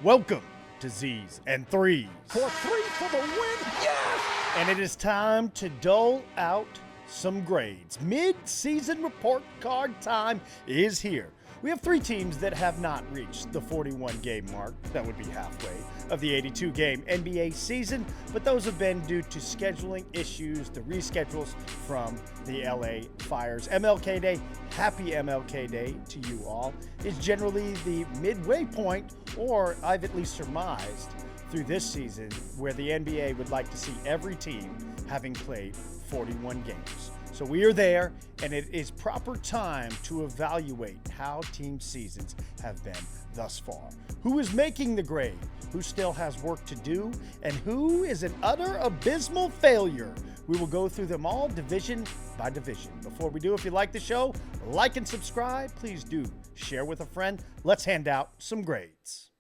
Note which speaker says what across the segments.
Speaker 1: Welcome to Z's and Threes.
Speaker 2: For three for the win, yes!
Speaker 1: And it is time to dole out some grades. Mid-season report card time is here. We have three teams that have not reached the 41-game mark. That would be halfway of the 82-game NBA season, but those have been due to scheduling issues, the reschedules from the LA Fires. MLK Day, happy MLK Day to you all, is generally the midway point, or I've at least surmised through this season, where the NBA would like to see every team having played 41 games. So we are there, and it is proper time to evaluate how team seasons have been thus far. Who is making the grade? Who still has work to do? And who is an utter abysmal failure? We will go through them all division by division. Before we do, if you like the show, like and subscribe. Please do share with a friend. Let's hand out some grades.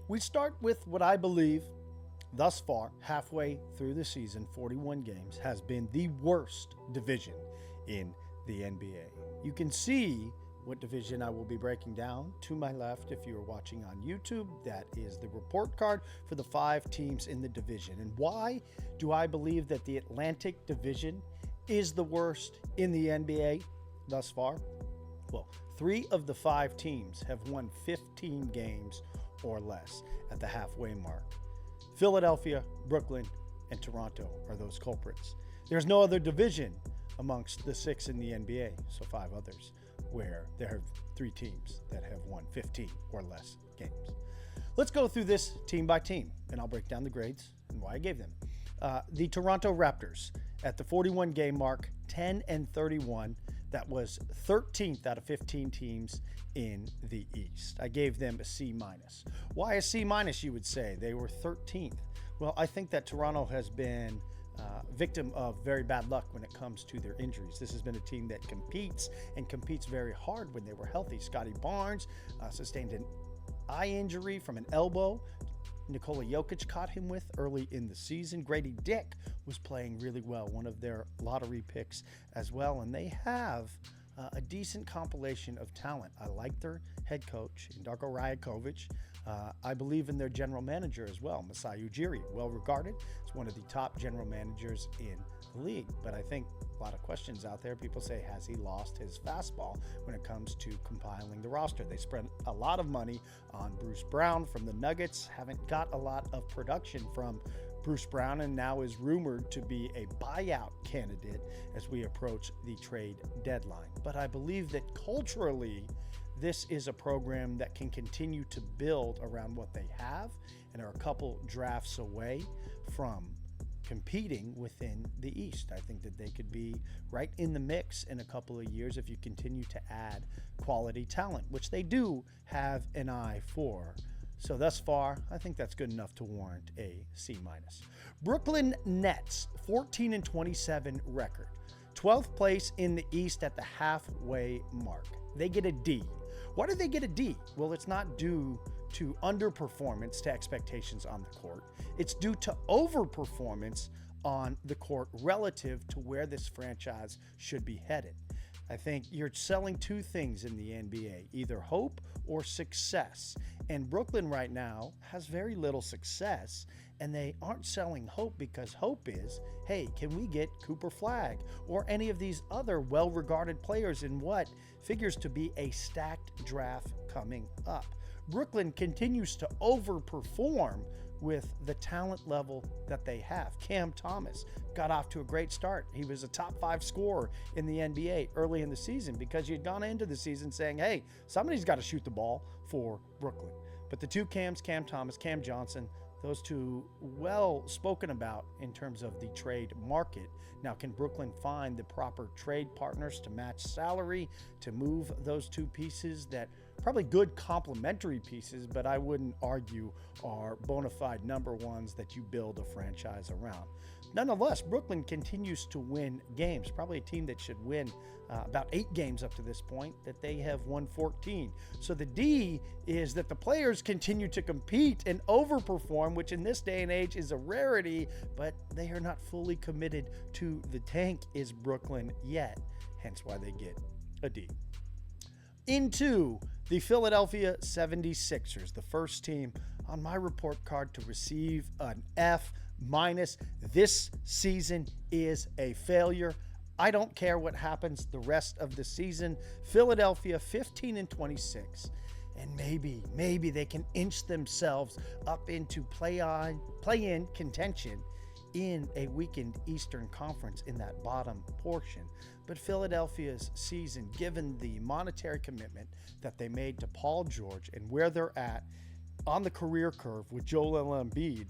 Speaker 1: We start with what I believe thus far, halfway through the season, 41 games, has been the worst division in the NBA. You can see what division I will be breaking down to my left if you are watching on YouTube. That is the report card for the 5 teams in the division. And why do I believe that the Atlantic Division is the worst in the NBA thus far? Well, 3 of the 5 teams have won 15 games or less at the halfway mark. Philadelphia, Brooklyn, and Toronto are those culprits. There's no other division amongst the 6 in the NBA, so 5 others, where there are 3 teams that have won 15 or less games. Let's go through this team by team, and I'll break down the grades and why I gave them. The Toronto Raptors at the 41-game mark, 10-31. That was 13th out of 15 teams in the East. I gave them a C-. Why a C-, you would say? They were 13th. Well, I think that Toronto has been victim of very bad luck when it comes to their injuries. This has been a team that competes very hard when they were healthy. Scotty Barnes sustained an eye injury from an elbow Nikola Jokic caught him with early in the season. Grady Dick was playing really well, one of their lottery picks as well, and they have a decent compilation of talent. I like their head coach, Darko Rajakovic. I believe in their general manager as well, Masai Ujiri, well regarded. It's one of the top general managers in the league, but I think a lot of questions out there. People say, has he lost his fastball when it comes to compiling the roster? They spent a lot of money on Bruce Brown from the Nuggets, haven't got a lot of production from Bruce Brown, and now is rumored to be a buyout candidate as we approach the trade deadline. But I believe that culturally, this is a program that can continue to build around what they have and are a couple drafts away from competing within the East. I think that they could be right in the mix in a couple of years if you continue to add quality talent, which they do have an eye for. So thus far, I think that's good enough to warrant a C-. Brooklyn Nets, 14-27 record. 12th place in the East at the halfway mark. They get a D. Why do they get a D? Well, it's not due to underperformance to expectations on the court. It's due to overperformance on the court relative to where this franchise should be headed. I think you're selling 2 things in the NBA, either hope or success. And Brooklyn right now has very little success, and they aren't selling hope because hope is, hey, can we get Cooper Flagg or any of these other well-regarded players in what figures to be a stacked draft coming up? Brooklyn continues to overperform with the talent level that they have. Cam Thomas got off to a great start. He was a top 5 scorer in the NBA early in the season because you'd gone into the season saying, hey, somebody's got to shoot the ball for Brooklyn. But the 2 Cams, Cam Thomas, Cam Johnson, those 2 well spoken about in terms of the trade market. Now, can Brooklyn find the proper trade partners to match salary, to move those 2 pieces that probably good complementary pieces, but I wouldn't argue are bona fide number ones that you build a franchise around. Nonetheless, Brooklyn continues to win games, probably a team that should win about 8 games up to this point, that they have won 14. So the D is that the players continue to compete and overperform, which in this day and age is a rarity, but they are not fully committed to the tank is Brooklyn yet, hence why they get a D. Into the Philadelphia 76ers, the first team on my report card to receive an F-. This season is a failure. I don't care what happens the rest of the season. Philadelphia 15-26. And maybe they can inch themselves up into play-in contention in a weakened Eastern Conference in that bottom portion. But Philadelphia's season, given the monetary commitment that they made to Paul George and where they're at on the career curve with Joel Embiid,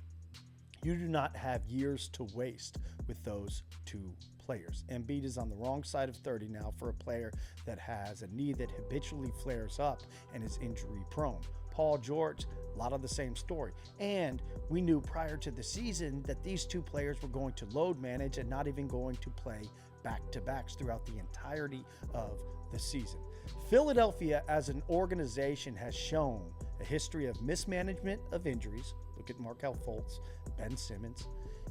Speaker 1: you do not have years to waste with those two players. Embiid is on the wrong side of 30 now for a player that has a knee that habitually flares up and is injury prone. Paul George, a lot of the same story. And we knew prior to the season that these two players were going to load manage and not even going to play back-to-backs throughout the entirety of the season. Philadelphia as an organization has shown a history of mismanagement of injuries. Look at Markelle Fultz, Ben Simmons,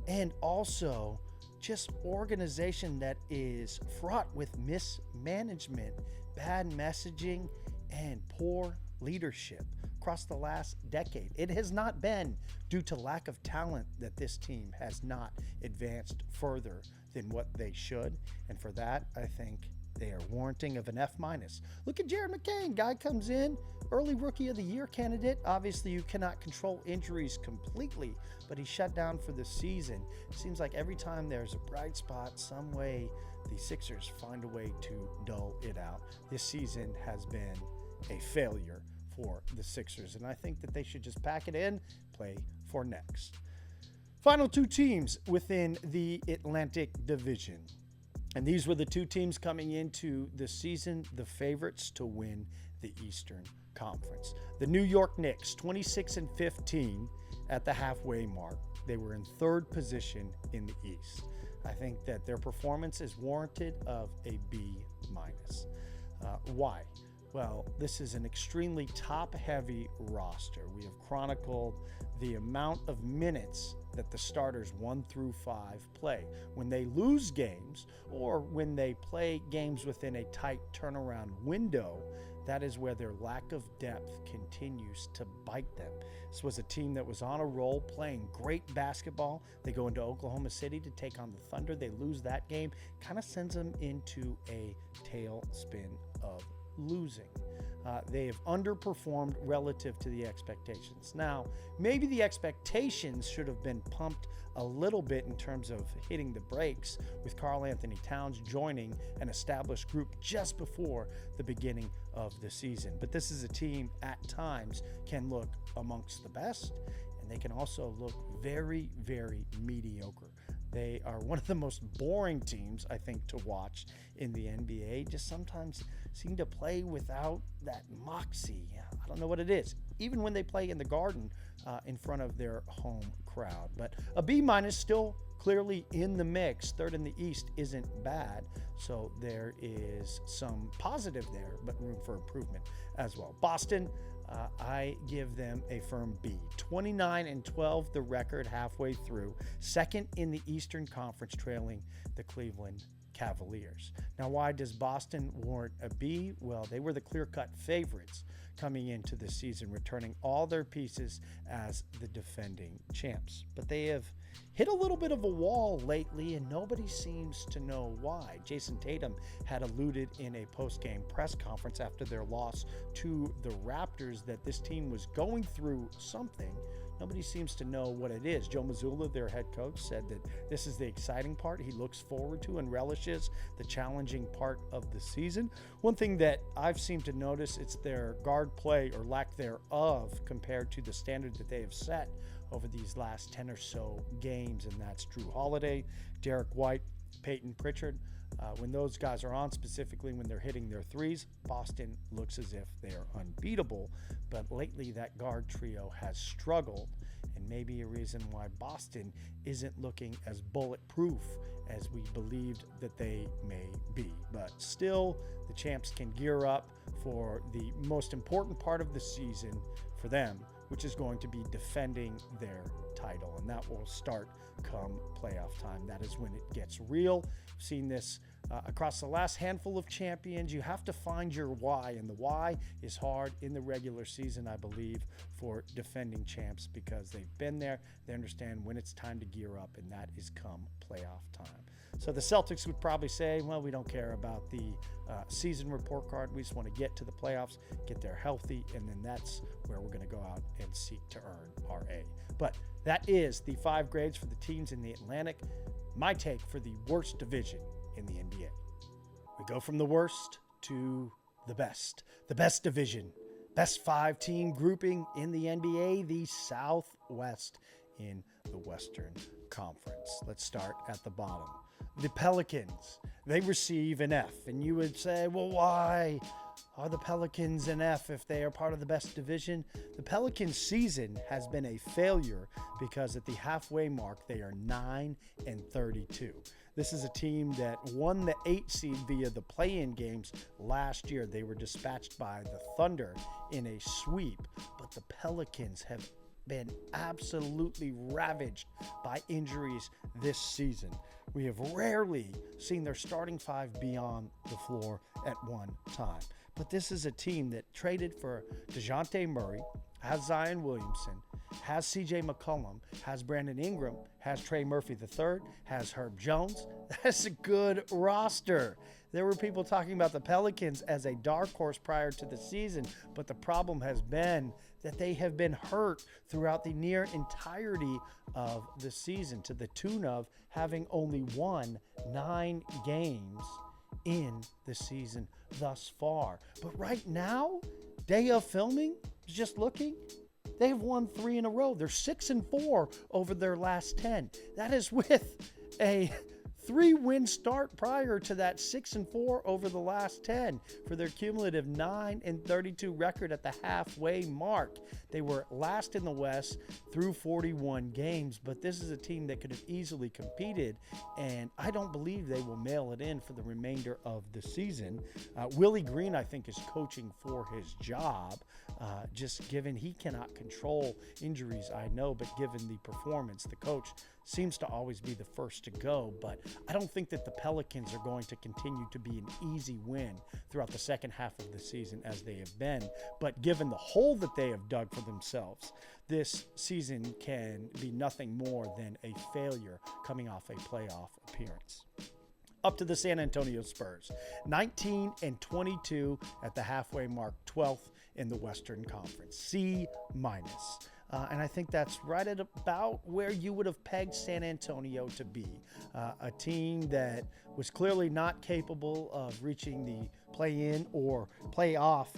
Speaker 1: and also just organization that is fraught with mismanagement, bad messaging, and poor leadership across the last decade. It has not been due to lack of talent that this team has not advanced further than what they should. And for that, I think they are warranting of an F-. Look at Jared McCain. Guy comes in, early Rookie of the Year candidate. Obviously, you cannot control injuries completely, but he's shut down for the season. It seems like every time there's a bright spot, some way the Sixers find a way to dull it out. This season has been a failure for the Sixers, and I think that they should just pack it in, play for next. Final two teams within the Atlantic Division. And these were the two teams coming into the season, the favorites to win the Eastern Conference. The New York Knicks, 26-15 at the halfway mark. They were in third position in the East. I think that their performance is warranted of a B-. Why? Well, this is an extremely top-heavy roster. We have chronicled the amount of minutes that the starters 1 through 5 play. When they lose games or when they play games within a tight turnaround window, that is where their lack of depth continues to bite them. This was a team that was on a roll, playing great basketball. They go into Oklahoma City to take on the Thunder. They lose that game. Kind of sends them into a tailspin of losing. They have underperformed relative to the expectations. Now, maybe the expectations should have been pumped a little bit in terms of hitting the brakes with Karl Anthony Towns joining an established group just before the beginning of the season. But this is a team at times can look amongst the best, and they can also look very, very mediocre. They are one of the most boring teams, I think, to watch in the NBA. Just sometimes seem to play without that moxie. I don't know what it is. Even when they play in the Garden in front of their home crowd. But a B- still clearly in the mix. Third in the East isn't bad. So there is some positive there, but room for improvement as well. Boston, I give them a firm B. 29-12, the record halfway through. Second in the Eastern Conference, trailing the Cleveland Cavaliers. Now, why does Boston warrant a B? Well, they were the clear-cut favorites coming into the season, returning all their pieces as the defending champs. But they have hit a little bit of a wall lately, and nobody seems to know why. Jason Tatum had alluded in a post-game press conference after their loss to the Raptors that this team was going through something. Nobody seems to know what it is. Joe Mazzulla, their head coach, said that this is the exciting part he looks forward to and relishes the challenging part of the season. One thing that I've seemed to notice, it's their guard play or lack thereof compared to the standard that they have set over these last 10 or so games, and that's Drew Holiday, Derek White, Peyton Pritchard. When those guys are on, specifically when they're hitting their threes, Boston looks as if they are unbeatable. But lately that guard trio has struggled, and maybe a reason why Boston isn't looking as bulletproof as we believed that they may be. But still, the champs can gear up for the most important part of the season for them, which is going to be defending their title, and that will start come playoff time. That is when it gets real. I've seen this Across the last handful of champions, you have to find your why, and the why is hard in the regular season, I believe, for defending champs because they've been there. They understand when it's time to gear up, and that is come playoff time. So the Celtics would probably say, well, we don't care about the season report card. We just want to get to the playoffs, get there healthy, and then that's where we're going to go out and seek to earn our A. But that is the 5 grades for the teams in the Atlantic. My take for the worst division in the NBA. We go from the worst to the best. The best division, best 5-team grouping in the NBA, the Southwest in the Western Conference. Let's start at the bottom. The Pelicans, they receive an F. And you would say, well, why are the Pelicans an F if they are part of the best division? The Pelicans season has been a failure because at the halfway mark, they are 9-32. This is a team that won the 8 seed via the play-in games last year. They were dispatched by the Thunder in a sweep, but the Pelicans have been absolutely ravaged by injuries this season. We have rarely seen their starting 5 be on the floor at one time. But this is a team that traded for DeJounte Murray, has Zion Williamson, has CJ McCollum, has Brandon Ingram, has Trey Murphy III, has Herb Jones. That's a good roster. There were people talking about the Pelicans as a dark horse prior to the season, but the problem has been that they have been hurt throughout the near entirety of the season to the tune of having only won 9 games in the season thus far. But right now, day of filming, just looking, they have won 3 in a row. They're 6-4 over their last 10. That is with a 3-win start prior to that 6-4 over the last 10 for their cumulative 9-32 record at the halfway mark. They were last in the West through 41 games, but this is a team that could have easily competed, and I don't believe they will mail it in for the remainder of the season. Willie Green, I think, is coaching for his job, just given he cannot control injuries, I know, but given the performance, the coach seems to always be the first to go, but I don't think that the Pelicans are going to continue to be an easy win throughout the second half of the season as they have been. But given the hole that they have dug for themselves, this season can be nothing more than a failure coming off a playoff appearance. Up to the San Antonio Spurs, 19-22 at the halfway mark, 12th in the Western Conference, C-. And I think that's right at about where you would have pegged San Antonio to be. A team that was clearly not capable of reaching the play-in or playoff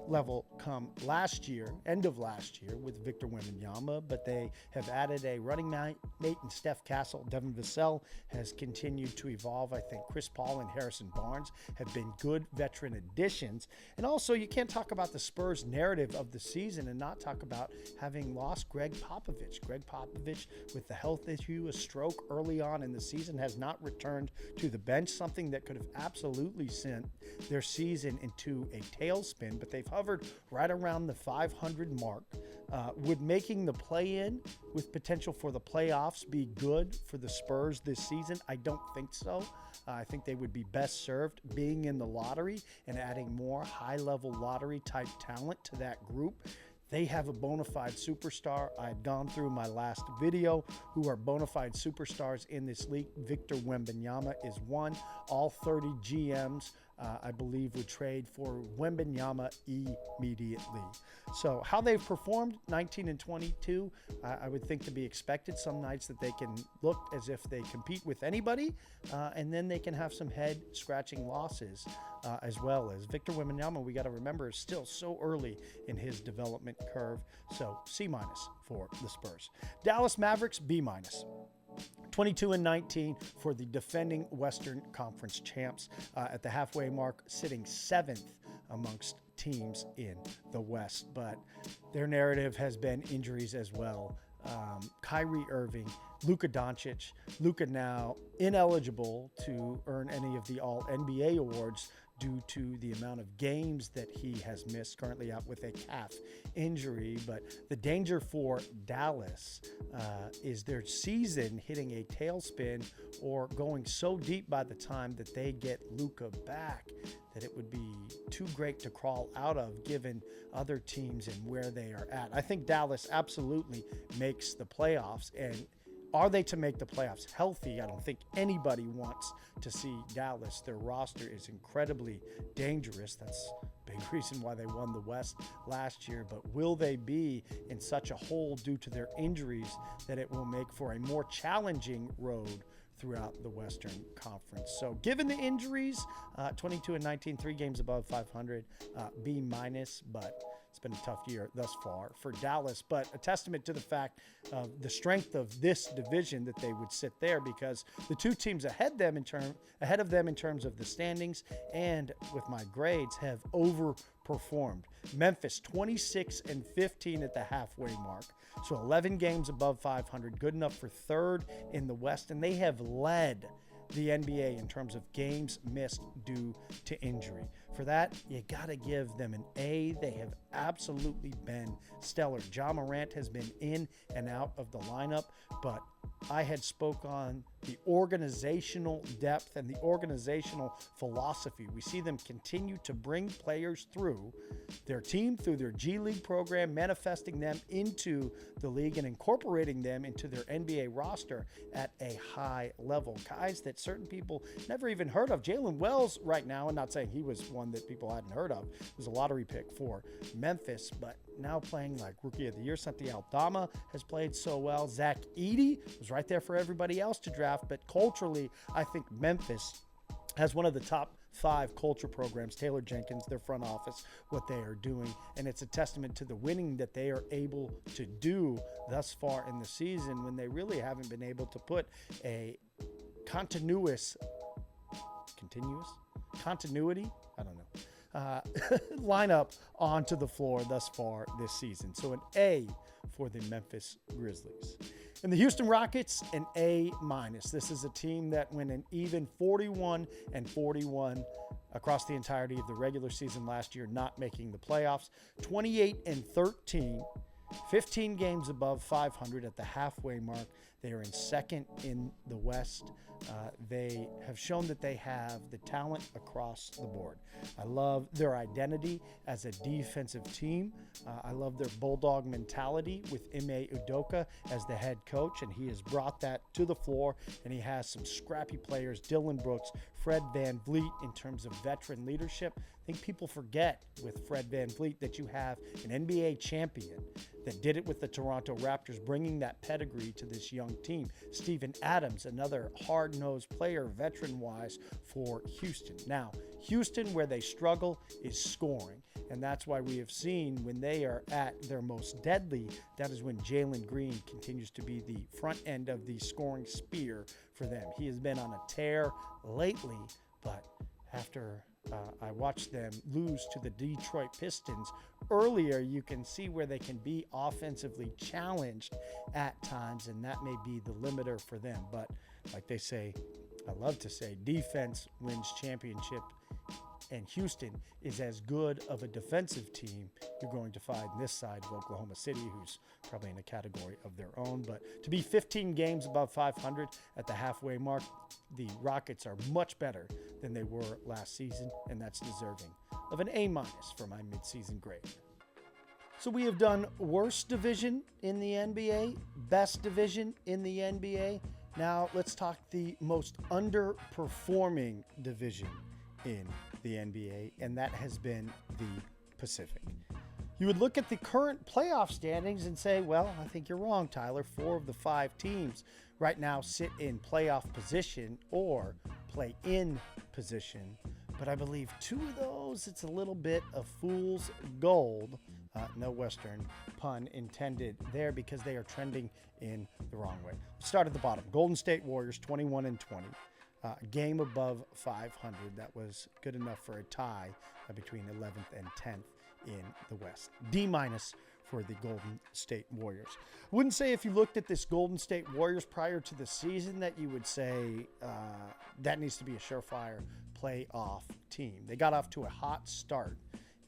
Speaker 1: level come last year, end of last year with Victor Wembanyama, but they have added a running mate in Steph Castle. Devin Vassell has continued to evolve. I think Chris Paul and Harrison Barnes have been good veteran additions. And also, you can't talk about the Spurs narrative of the season and not talk about having lost Greg Popovich. Greg Popovich, with the health issue, a stroke early on in the season, has not returned to the bench, something that could have absolutely sent their season into a tailspin, but they've hovered right around the 500 mark. Would making the play-in with potential for the playoffs be good for the Spurs this season? I don't think so. I think they would be best served being in the lottery and adding more high-level lottery-type talent to that group. They have a bona fide superstar. I had gone through my last video who are bona fide superstars in this league. Victor Wembanyama is one. All 30 GMs, I believe, would trade for Wembanyama immediately. So how they've performed, 19-22, I would think to be expected. Some nights that they can look as if they compete with anybody, and then they can have some head-scratching losses as well. As Victor Wembanyama, we got to remember, is still so early in his development curve. So C- for the Spurs. Dallas Mavericks, B-. 22-19 for the defending Western Conference champs at the halfway mark, sitting 7th amongst teams in the West. But their narrative has been injuries as well. Kyrie Irving, Luka Doncic. Luka now ineligible to earn any of the All-NBA awards due to the amount of games that he has missed, currently out with a calf injury. But the danger for Dallas is their season hitting a tailspin or going so deep by the time that they get Luka back that it would be too great to crawl out of given other teams and where they are at. I think Dallas absolutely makes the playoffs. And are they to make the playoffs healthy? I don't think anybody wants to see Dallas. Their roster is incredibly dangerous. That's a big reason why they won the West last year. But will they be in such a hole due to their injuries that it will make for a more challenging road throughout the Western Conference? So given the injuries, 22-19, 3 games above 500, B-, but it's been a tough year thus far for Dallas, but a testament to the fact of the strength of this division that they would sit there, because the two teams ahead of them in terms of the standings and with my grades have overperformed. Memphis 26-15 at the halfway mark, so 11 games above 500, good enough for third in the West, and they have led the NBA in terms of games missed due to injury. For that, you got to give them an A. They have absolutely been stellar. Ja Morant has been in and out of the lineup, but I had spoke on the organizational depth and the organizational philosophy. We see them continue to bring players through their team, through their G League program, manifesting them into the league and incorporating them into their NBA roster at a high level. Guys that certain people never even heard of. Jalen Wells right now, I'm not saying he was one that people hadn't heard of. It was a lottery pick for Memphis, but now playing like Rookie of the Year. Santi Aldama has played so well. Zach Edey was right there for everybody else to draft, but culturally, I think Memphis has one of the top 5 culture programs. Taylor Jenkins, their front office, what they are doing, and it's a testament to the winning that they are able to do thus far in the season when they really haven't been able to put a continuity, I don't know, lineup onto the floor thus far this season. So an A for the Memphis Grizzlies. And the Houston Rockets, an A-. This is a team that went an even 41-41 across the entirety of the regular season last year, not making the playoffs. 28-13, 15 games above 500 at the halfway mark. They are in second in the West. They have shown that they have the talent across the board. I love their identity as a defensive team. I love their bulldog mentality with Ime Udoka as the head coach, and he has brought that to the floor, and he has some scrappy players, Dylan Brooks, Fred VanVleet, in terms of veteran leadership. I think people forget with Fred VanVleet that you have an NBA champion that did it with the Toronto Raptors, bringing that pedigree to this young team. Steven Adams, another hard-nosed player, veteran-wise, for Houston. Now, Houston, where they struggle, is scoring. And that's why we have seen when they are at their most deadly, that is when Jalen Green continues to be the front end of the scoring spear for them. He has been on a tear lately, but after I watched them lose to the Detroit Pistons earlier, you can see where they can be offensively challenged at times, and that may be the limiter for them. But like they say, I love to say, defense wins championship, and Houston is as good of a defensive team you're going to find this side of Oklahoma City, who's probably in a category of their own. But to be 15 games above 500 at the halfway mark, the Rockets are much better than they were last season, and that's deserving of an A- for my midseason grade. So we have done worst division in the NBA, best division in the NBA. Now let's talk the most underperforming division in the NBA, and that has been the Pacific. You would look at the current playoff standings and say, well, I think you're wrong, Tyler. 4 of the 5 teams right now sit in playoff position or play-in position. But I believe 2 of those, it's a little bit of fool's gold. No Western pun intended there, because they are trending in the wrong way. Start at the bottom. Golden State Warriors, 21-20. Game above 500. That was good enough for a tie between 11th and 10th in the West. D- for the Golden State Warriors. I wouldn't say if you looked at this Golden State Warriors prior to the season that you would say that needs to be a surefire playoff team. They got off to a hot start.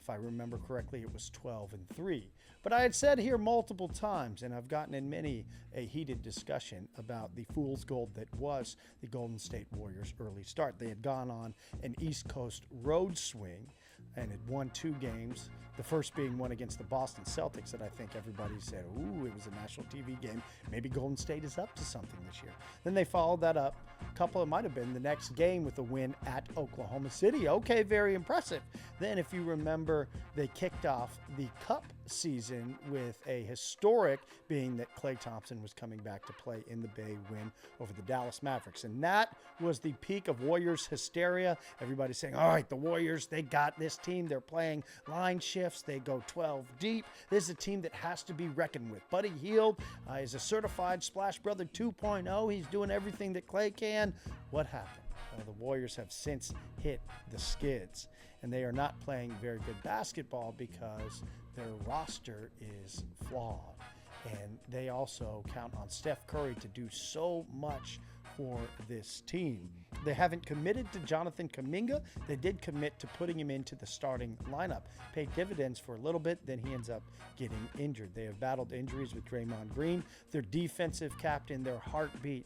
Speaker 1: If I remember correctly, it was 12-3. But I had said here multiple times, and I've gotten in many a heated discussion about the fool's gold that was the Golden State Warriors' early start. They had gone on an East Coast road swing and had won 2 games, the first being one against the Boston Celtics that I think everybody said, ooh, it was a national TV game. Maybe Golden State is up to something this year. Then they followed that up. A couple, it might have been the next game with a win at Oklahoma City. Okay, very impressive. Then if you remember, they kicked off the Cup season with a historic, being that Klay Thompson was coming back to play in the Bay, win over the Dallas Mavericks. And that was the peak of Warriors hysteria. Everybody's saying, all right, the Warriors, they got this team. They're playing line shifts. They go 12 deep. This is a team that has to be reckoned with. Buddy Hield is a certified Splash Brother 2.0. He's doing everything that Klay can. What happened? Well, the Warriors have since hit the skids, and they are not playing very good basketball because their roster is flawed. And they also count on Steph Curry to do so much for this team. They haven't committed to Jonathan Kuminga. They did commit to putting him into the starting lineup. Paid dividends for a little bit, then he ends up getting injured. They have battled injuries with Draymond Green, their defensive captain, their heartbeat,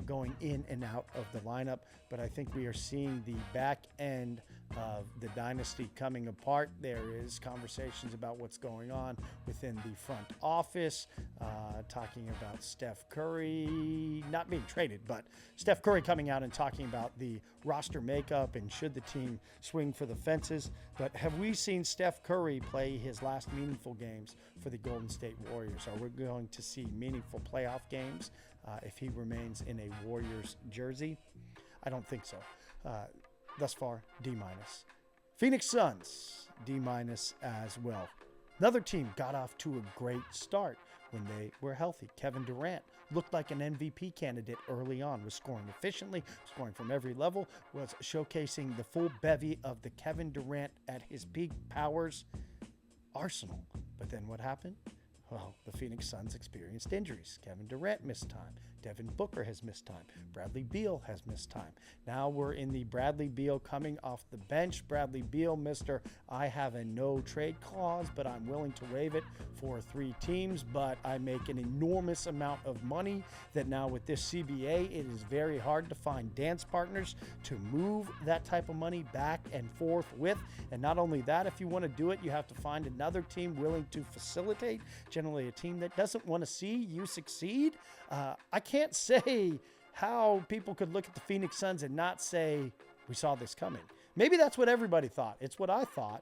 Speaker 1: going in and out of the lineup. But I think we are seeing the back end of the dynasty coming apart. There is conversations about what's going on within the front office, talking about Steph Curry not being traded, but Steph Curry coming out and talking about the roster makeup and should the team swing for the fences. But have we seen Steph Curry play his last meaningful games for the Golden State Warriors? Are we going to see meaningful playoff games if he remains in a Warriors jersey? I don't think so. Thus far, D-. Phoenix Suns, D- as well. Another team got off to a great start when they were healthy. Kevin Durant looked like an MVP candidate early on, was scoring efficiently, scoring from every level, was showcasing the full bevy of the Kevin Durant at his peak powers arsenal. But then what happened? Well, the Phoenix Suns experienced injuries. Kevin Durant missed time. Devin Booker has missed time. Bradley Beal has missed time. Now we're in the Bradley Beal coming off the bench. Bradley Beal, Mr. I have a no trade clause, but I'm willing to waive it for 3 teams. But I make an enormous amount of money that now with this CBA, it is very hard to find dance partners to move that type of money back and forth with. And not only that, if you want to do it, you have to find another team willing to facilitate. Generally a team that doesn't want to see you succeed. I can't say how people could look at the Phoenix Suns and not say, we saw this coming. Maybe that's what everybody thought. It's what I thought,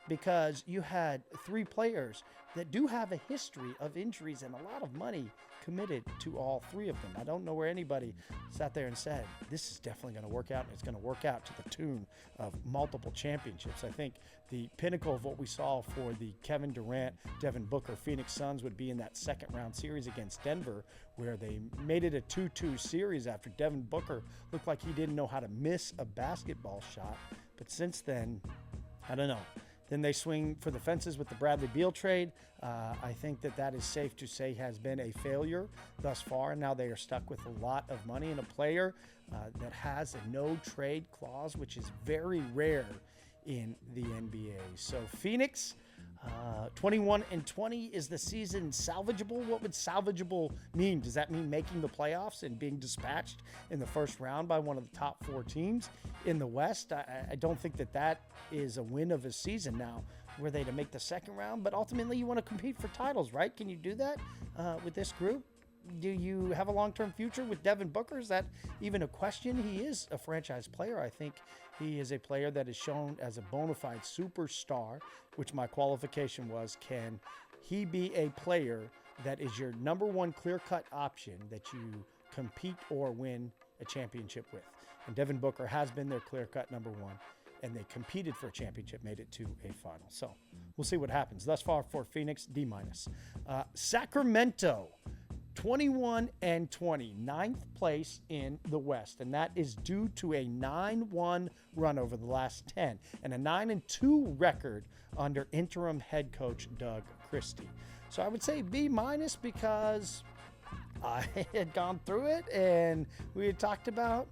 Speaker 1: because you had 3 players that do have a history of injuries and a lot of money committed to all 3 of them. I don't know where anybody sat there and said, this is definitely going to work out, and it's going to work out to the tune of multiple championships. I think the pinnacle of what we saw for the Kevin Durant, Devin Booker Phoenix Suns would be in that second round series against Denver, where they made it a 2-2 series after Devin Booker looked like he didn't know how to miss a basketball shot. But since then, I don't know. Then they swing for the fences with the Bradley Beal trade. I think that is safe to say has been a failure thus far. Now they are stuck with a lot of money and a player that has a no trade clause, which is very rare in the NBA. So Phoenix, 21-20, is the season salvageable? What would salvageable mean? Does that mean making the playoffs and being dispatched in the first round by one of the top 4 teams in the West? I don't think that is a win of a season. Now, were they to make the second round? But ultimately, you want to compete for titles, right? Can you do that with this group? Do you have a long-term future with Devin Booker? Is that even a question? He is a franchise player. I think he is a player that is shown as a bona fide superstar, which my qualification was, can he be a player that is your number 1 clear-cut option that you compete or win a championship with? And Devin Booker has been their clear-cut number 1, and they competed for a championship, made it to a final. So we'll see what happens. Thus far for Phoenix, D-. Sacramento, 21-20, 9th place in the West, and that is due to a 9-1 run over the last 10 and a 9-2 record under interim head coach Doug Christie. So I would say B- because I had gone through it and we had talked about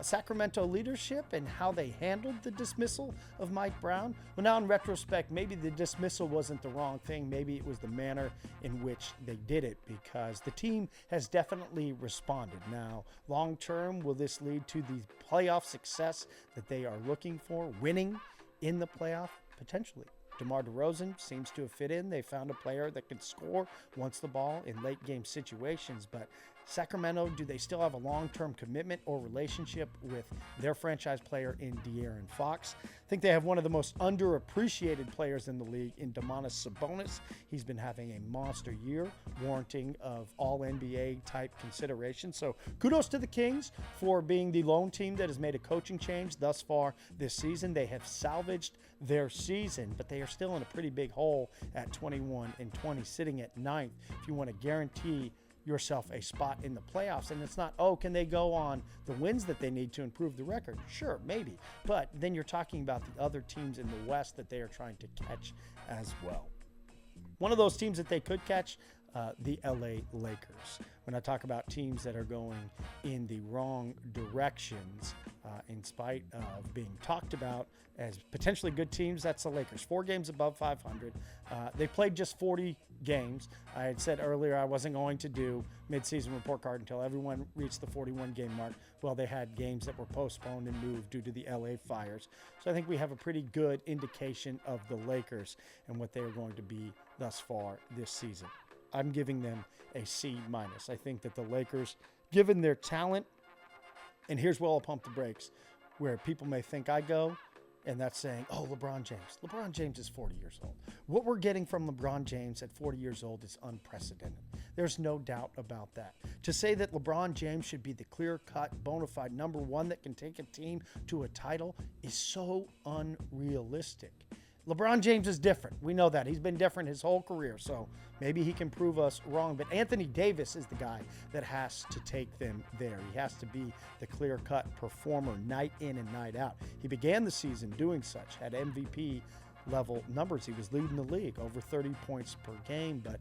Speaker 1: Sacramento leadership and how they handled the dismissal of Mike Brown. Well, now in retrospect, maybe the dismissal wasn't the wrong thing. Maybe it was the manner in which they did it, because the team has definitely responded. Now, long term, will this lead to the playoff success that they are looking for, winning in the playoff? Potentially. DeMar DeRozan seems to have fit in. They found a player that can score once the ball in late game situations. But Sacramento, do they still have a long-term commitment or relationship with their franchise player in De'Aaron Fox? I think they have one of the most underappreciated players in the league in Domantas Sabonis. He's been having a monster year, warranting of all-NBA type consideration. So kudos to the Kings for being the lone team that has made a coaching change thus far this season. They have salvaged their season, but they are still in a pretty big hole at 21-20, sitting at 9th. If you want to guarantee yourself a spot in the playoffs, and it's not, oh, can they go on the wins that they need to improve the record? Sure, maybe. But then you're talking about the other teams in the West that they are trying to catch as well. One of those teams that they could catch, the LA Lakers. When I talk about teams that are going in the wrong directions, in spite of being talked about as potentially good teams, that's the Lakers. 4 games above 500. They played just 40 games. I had said earlier I wasn't going to do midseason report card until everyone reached the 41-game mark. Well, they had games that were postponed and moved due to the LA fires. So I think we have a pretty good indication of the Lakers and what they are going to be thus far this season. I'm giving them a C-. I think that the Lakers, given their talent, and here's where I'll pump the brakes, where people may think I go, and that's saying, oh, LeBron James. LeBron James is 40 years old. What we're getting from LeBron James at 40 years old is unprecedented. There's no doubt about that. To say that LeBron James should be the clear-cut, bona fide number one that can take a team to a title is so unrealistic. LeBron James is different. We know that. He's been different his whole career, so maybe he can prove us wrong. But Anthony Davis is the guy that has to take them there. He has to be the clear-cut performer night in and night out. He began the season doing such, had MVP level numbers. He was leading the league, over 30 points per game. But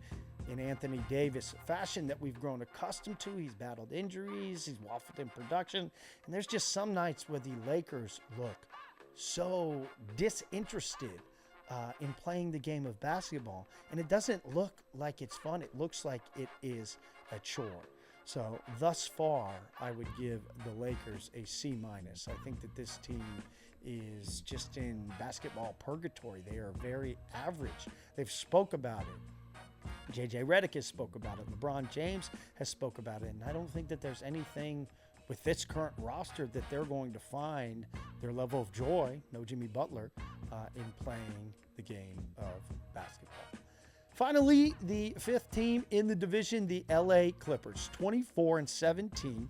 Speaker 1: in Anthony Davis fashion that we've grown accustomed to, he's battled injuries, he's waffled in production. And there's just some nights where the Lakers look so disinterested in playing the game of basketball, and it doesn't look like it's fun. It looks like it is a chore. So thus far, I would give the Lakers a C-. I think that this team is just in basketball purgatory. They are very average. They've spoke about it. JJ Redick has spoke about it. LeBron James has spoke about it, and I don't think that there's anything with this current roster that they're going to find their level of joy, no Jimmy Butler, in playing the game of basketball. Finally, the 5th team in the division, the LA Clippers, 24-17,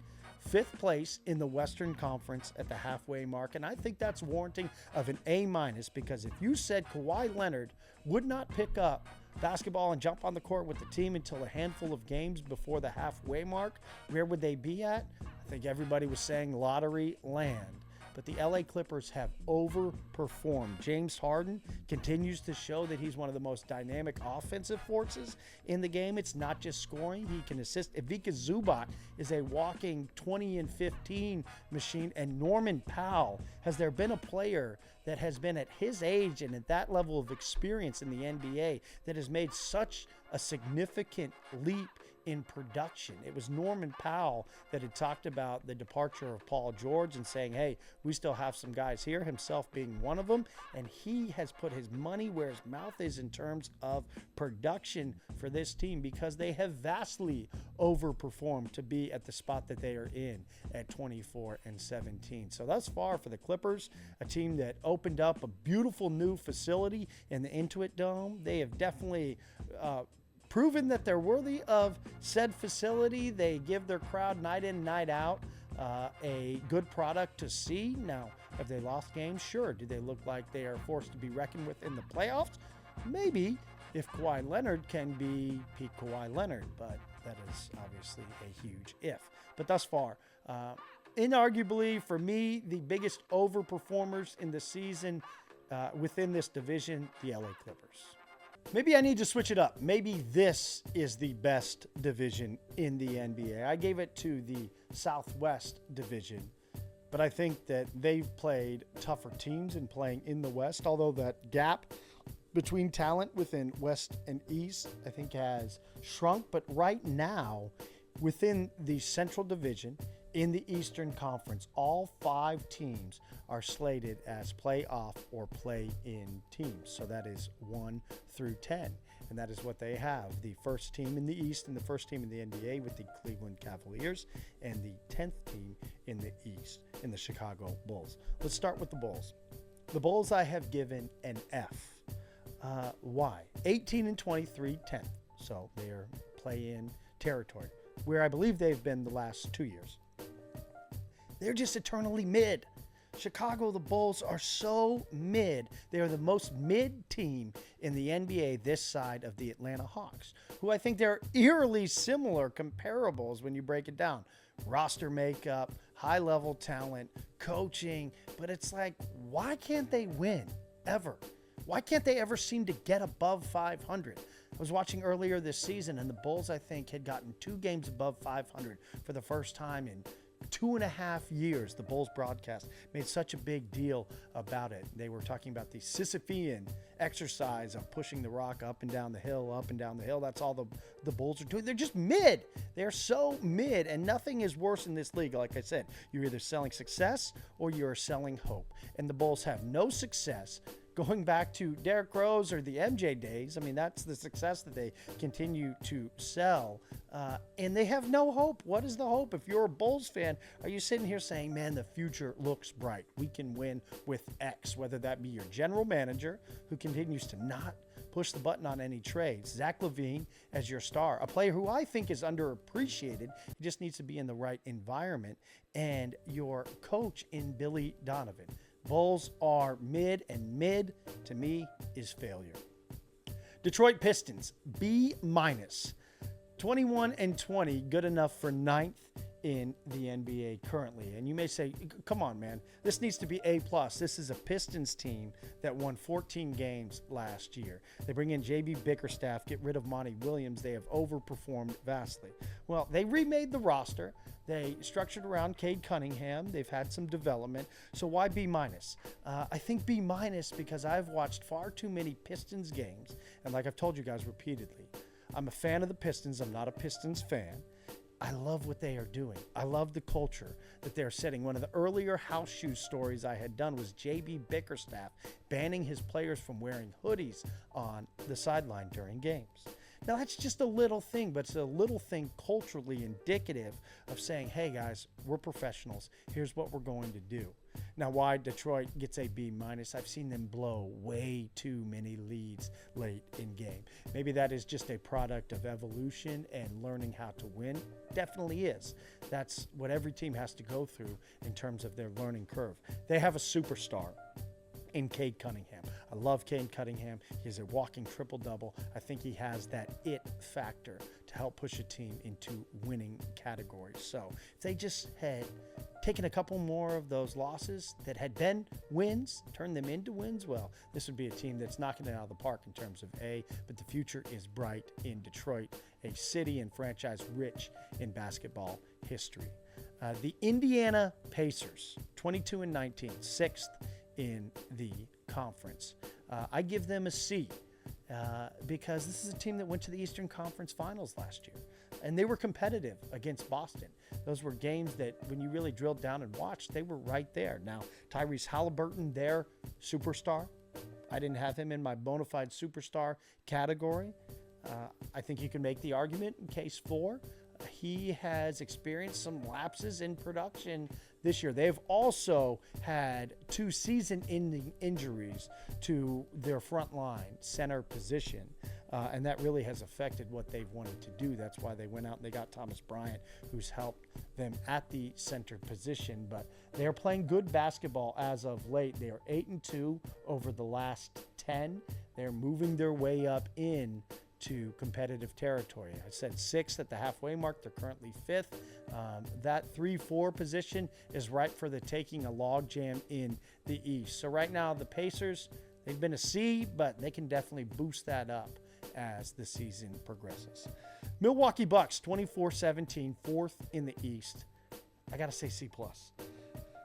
Speaker 1: 5th place in the Western Conference at the halfway mark. And I think that's warranting of an A-, because if you said Kawhi Leonard would not pick up basketball and jump on the court with the team until a handful of games before the halfway mark, where would they be at? I think everybody was saying lottery land. But the LA Clippers have overperformed. James Harden continues to show that he's one of the most dynamic offensive forces in the game. It's not just scoring. He can assist. Ivica Zubac is a walking 20-15 machine. And Norman Powell, has there been a player that has been at his age and at that level of experience in the NBA that has made such a significant leap in production? It was Norman Powell that had talked about the departure of Paul George and saying, hey, we still have some guys here, himself being one of them. And he has put his money where his mouth is in terms of production for this team, because they have vastly overperformed to be at the spot that they are in at 24-17. So thus far for the Clippers, a team that opened up a beautiful new facility in the Intuit Dome, they have definitely proven that they're worthy of said facility. They give their crowd night in, night out a good product to see. Now, have they lost games? Sure. Do they look like they are forced to be reckoned with in the playoffs? Maybe, if Kawhi Leonard can be peak Kawhi Leonard, but that is obviously a huge if. But thus far, inarguably for me, the biggest overperformers in the season within this division, the LA Clippers. Maybe I need to switch it up. Maybe this is the best division in the NBA. I gave it to the Southwest Division, but I think that they've played tougher teams in playing in the West, although that gap between talent within West and East, I think, has shrunk. But right now, within the Central Division, in the Eastern Conference, all 5 teams are slated as playoff or play-in teams. So that is 1 through 10. And that is what they have. The first team in the East and the first team in the NBA with the Cleveland Cavaliers, and the 10th team in the East in the Chicago Bulls. Let's start with the Bulls. The Bulls I have given an F. Why? 18 and 23, 10th. So they're play-in territory, where I believe they've been the last 2 years. They're just eternally mid. Chicago, the Bulls are so mid. They are the most mid team in the NBA this side of the Atlanta Hawks, who I think they're eerily similar comparables when you break it down. Roster makeup, high-level talent, coaching, but it's like, why can't they win ever? Why can't they ever seem to get above 500? I was watching earlier this season, and the Bulls, I think, had gotten 2 games above 500 for the first time in 2.5 years. The Bulls broadcast made such a big deal about it. They were talking about the Sisyphean exercise of pushing the rock up and down the hill, up and down the hill. That's all the Bulls are doing. They're just mid. They're so mid, and nothing is worse in this league. Like I said, you're either selling success or you're selling hope. And the Bulls have no success. Going back to Derrick Rose or the MJ days, I mean, that's the success that they continue to sell. And they have no hope. What is the hope? If you're a Bulls fan, are you sitting here saying, man, the future looks bright. We can win with X, whether that be your general manager, who continues to not push the button on any trades, Zach LaVine as your star, a player who I think is underappreciated. He just needs to be in the right environment, and your coach in Billy Donovan. Bulls are mid, and mid to me is failure. Detroit Pistons, B-. 21 and 20, good enough for 9th in the NBA currently. And you may say, come on, man, this needs to be A+. This is a Pistons team that won 14 games last year. They bring in J.B. Bickerstaff, get rid of Monty Williams. They have overperformed vastly. Well, they remade the roster. They structured around Cade Cunningham. They've had some development. So why B-? I think B- because I've watched far too many Pistons games. And like I've told you guys repeatedly, I'm a fan of the Pistons. I'm not a Pistons fan. I love what they are doing. I love the culture that they're setting. One of the earlier house shoe stories I had done was J.B. Bickerstaff banning his players from wearing hoodies on the sideline during games. Now, that's just a little thing, but it's a little thing culturally indicative of saying, hey, guys, we're professionals. Here's what we're going to do. Now, why Detroit gets a B-, I've seen them blow way too many leads late in game. Maybe that is just a product of evolution and learning how to win. Definitely is. That's what every team has to go through in terms of their learning curve. They have a superstar in Cade Cunningham. I love Cade Cunningham. He's a walking triple-double. I think he has that it factor to help push a team into winning categories. So if they just had taken a couple more of those losses that had been wins, turned them into wins, well, this would be a team that's knocking it out of the park in terms of A, but the future is bright in Detroit, a city and franchise rich in basketball history. The Indiana Pacers, 22 and 19, 6th in the conference. I give them a C because this is a team that went to the Eastern Conference Finals last year, and they were competitive against Boston. Those were games that when you really drilled down and watched, they were right there. Now, Tyrese Halliburton, their superstar. I didn't have him in my bona fide superstar category. I think you can make the argument in case 4. He has experienced some lapses in production this year. They've also had 2 season-ending injuries to their front line center position, and that really has affected what they've wanted to do. That's why they went out and they got Thomas Bryant, who's helped them at the center position. But they're playing good basketball as of late. They are 8-2 over the last 10. They're moving their way up in to competitive territory. I said 6th at the halfway mark. They're currently 5th. That 3-4 position is ripe for the taking, a logjam in the East. So right now, the Pacers, They've been a C, but they can definitely boost that up as the season progresses. Milwaukee Bucks, 24-17, fourth in the East. I got to say C+.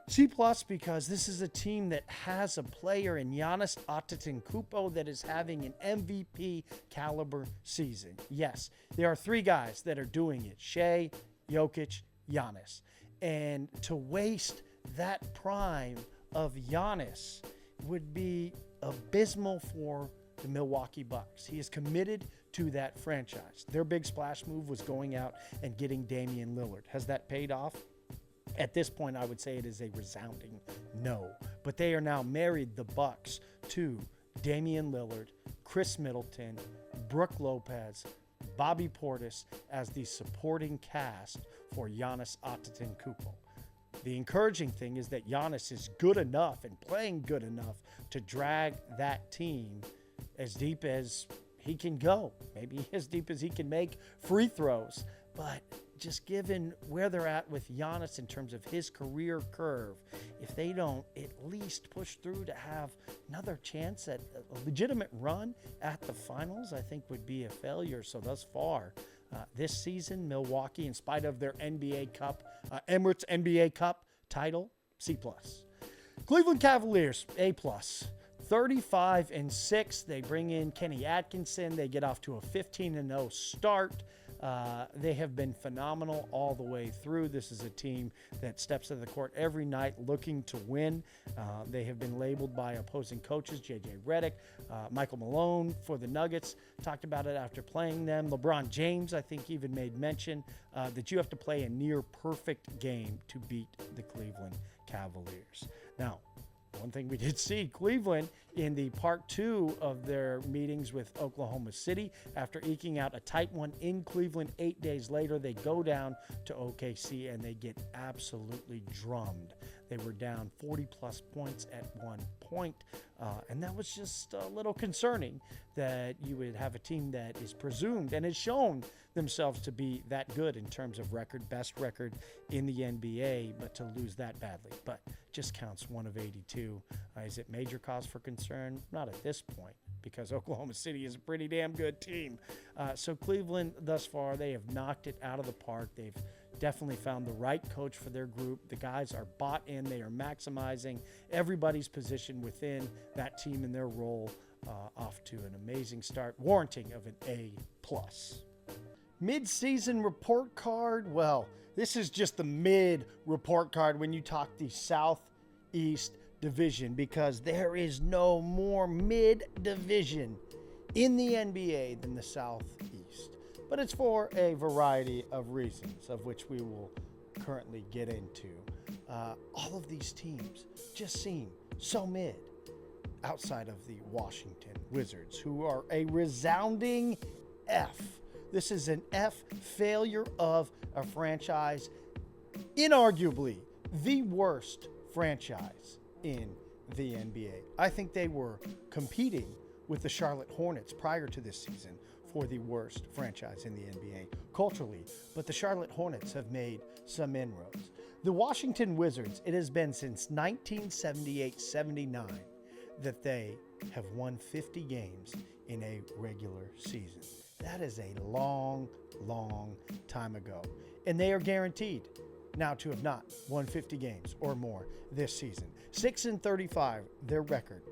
Speaker 1: C+ because this is a team that has a player in Giannis Antetokounmpo that is having an MVP caliber season. Yes, there are three guys that are doing it: Shea, Jokic, Giannis. And to waste that prime of Giannis would be abysmal for the Milwaukee Bucks. He is committed to that franchise. Their big splash move was going out and getting Damian Lillard. Has that paid off? At this point, I would say it is a resounding no. But they are now married, the Bucks, to Damian Lillard, Chris Middleton, Brook Lopez, Bobby Portis as the supporting cast for Giannis Antetokounmpo. The encouraging thing is that Giannis is good enough and playing good enough to drag that team as deep as he can go, maybe as deep as he can make free throws. But just given where they're at with Giannis in terms of his career curve, if they don't at least push through to have another chance at a legitimate run at the finals, I think would be a failure. So thus far, this season, Milwaukee, in spite of their NBA Cup, Emirates NBA Cup title, C+. Cleveland Cavaliers, A+. 35-6. They bring in Kenny Atkinson. They get off to a 15-0 start. They have been phenomenal all the way through. This is a team that steps to the court every night looking to win. They have been labeled by opposing coaches, J.J. Redick, Michael Malone for the Nuggets, talked about it after playing them. LeBron James, I think, even made mention that you have to play a near-perfect game to beat the Cleveland Cavaliers. Now, one thing we did see, Cleveland in the part 2 of their meetings with Oklahoma City, after eking out a tight one in Cleveland 8 days later, they go down to OKC and they get absolutely drummed. They were down 40-plus points at one point, and that was just a little concerning that you would have a team that is presumed and has shown themselves to be that good in terms of record, best record in the NBA, but to lose that badly. But just counts 1 of 82. Is it major cause for concern? Not at this point, because Oklahoma City is a pretty damn good team. So Cleveland, thus far, they have knocked it out of the park. They've definitely found the right coach for their group. The guys are bought in. They are maximizing everybody's position within that team and their role, off to an amazing start, warranting of an A+. Mid-season report card. Well, this is just the mid report card when you talk the Southeast Division, because there is no more mid-division in the NBA than the Southeast. But it's for a variety of reasons, of which we will currently get into. All of these teams just seem so mid, outside of the Washington Wizards, who are a resounding F. This is an F, failure of a franchise, inarguably the worst franchise in the NBA. I think they were competing with the Charlotte Hornets prior to this season for the worst franchise in the NBA culturally, but the Charlotte Hornets have made some inroads. The Washington Wizards, it has been since 1978-79 that they have won 50 games in a regular season. That is a long, long time ago. And they are guaranteed now to have not won 50 games or more this season. 6-35, their record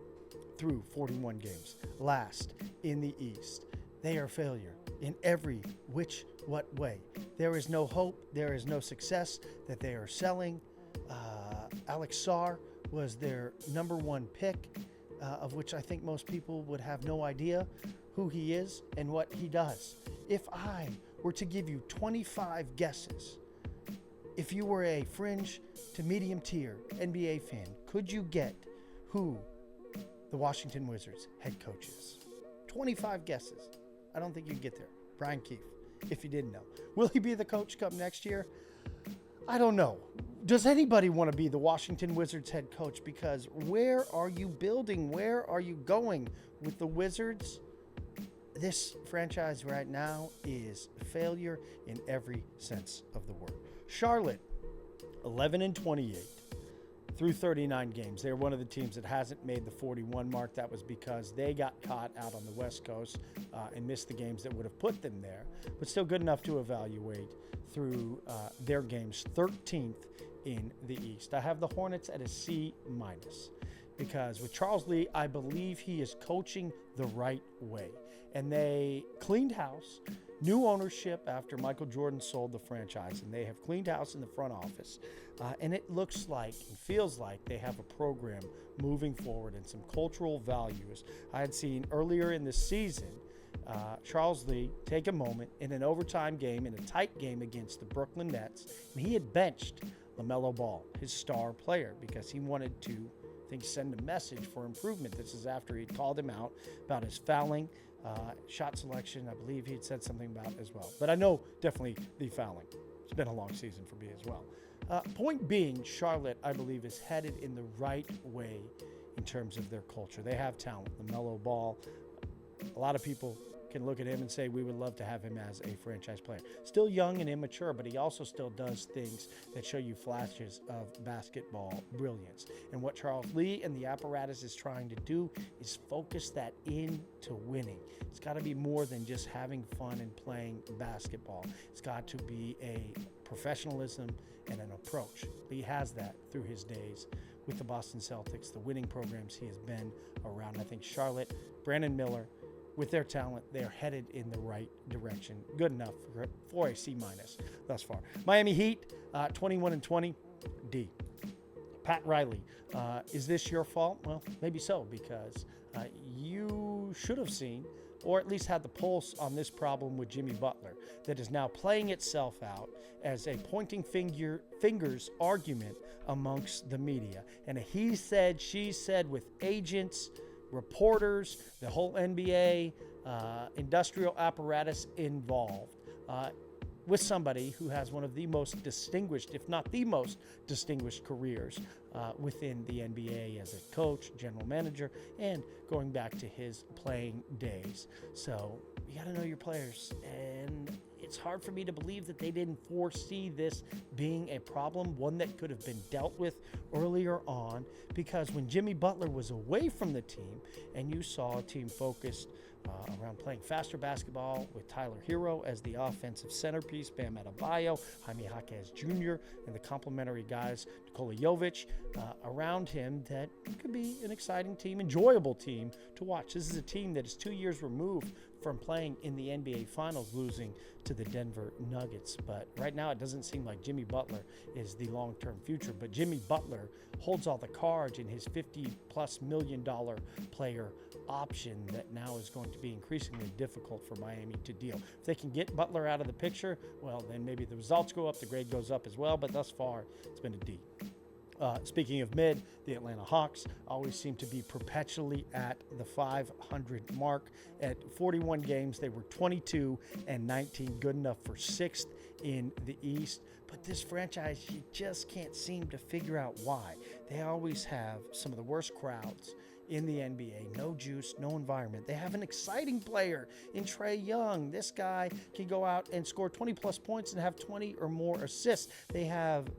Speaker 1: through 41 games. Last in the East. They are a failure in every what way. There is no hope. There is no success that they are selling. Alex Sarr was their number 1 pick, of which I think most people would have no idea who he is and what he does. If I were to give you 25 guesses, if you were a fringe to medium tier NBA fan, could you get who the Washington Wizards head coach is? 25 guesses. I don't think you can get there. Brian Keefe, if you didn't know. Will he be the coach come next year? I don't know. Does anybody want to be the Washington Wizards head coach? Because where are you building? Where are you going with the Wizards? This franchise right now is a failure in every sense of the word. Charlotte, 11-28, through 39 games. They're one of the teams that hasn't made the 41 mark. That was because they got caught out on the West Coast and missed the games that would have put them there, but still good enough to evaluate through their games, 13th in the East. I have the Hornets at a C-, because with Charles Lee, I believe he is coaching the right way. And they cleaned house, new ownership after Michael Jordan sold the franchise, and they have cleaned house in the front office. And it looks like and feels like they have a program moving forward and some cultural values. I had seen earlier in the season Charles Lee take a moment in an overtime game, in a tight game against the Brooklyn Nets, and he had benched LaMelo Ball, his star player, because he wanted to, I think, send a message for improvement. This is after he'd called him out about his fouling, shot selection. I believe he'd said something about as well. But I know definitely the fouling. It's been a long season for me as well. Point being, Charlotte, I believe, is headed in the right way in terms of their culture. They have talent. LaMelo Ball, a lot of people can look at him and say we would love to have him as a franchise player. Still young and immature, but he also still does things that show you flashes of basketball brilliance. And what Charles Lee and the apparatus is trying to do is focus that into winning. It's got to be more than just having fun and playing basketball. It's got to be a professionalism and an approach. Lee has that through his days with the Boston Celtics, the winning programs he has been around. I think Charlotte, Brandon Miller, with their talent, they're headed in the right direction. Good enough for a C- thus far. Miami Heat, 21-20, D. Pat Riley, is this your fault? Well, maybe so, because you should have seen, or at least had the pulse on this problem with Jimmy Butler that is now playing itself out as a pointing fingers argument amongst the media. And a he said, she said with agents, reporters, the whole NBA industrial apparatus involved with somebody who has one of the most distinguished, if not the most distinguished careers within the NBA as a coach, general manager, and going back to his playing days. So you got to know your players, and it's hard for me to believe that they didn't foresee this being a problem, one that could have been dealt with earlier on, because when Jimmy Butler was away from the team and you saw a team focused around playing faster basketball with Tyler Hero as the offensive centerpiece, Bam Adebayo, Jaime Jaquez Jr., and the complementary guys, Nikola Jovic, around him, that could be an exciting team, enjoyable team to watch. This is a team that is 2 years removed from playing in the NBA Finals, losing to the Denver Nuggets. But right now it doesn't seem like Jimmy Butler is the long-term future. But Jimmy Butler holds all the cards in his $50+ million player option that now is going to be increasingly difficult for Miami to deal. If they can get Butler out of the picture, well, then maybe the results go up, the grade goes up as well. But thus far, it's been a D. Speaking of mid, the Atlanta Hawks always seem to be perpetually at the 500 mark. At 41 games, they were 22-19, good enough for 6th in the East. But this franchise, you just can't seem to figure out why. They always have some of the worst crowds in the NBA. No juice, no environment. They have an exciting player in Trae Young. This guy can go out and score 20+ points and have 20 or more assists. They have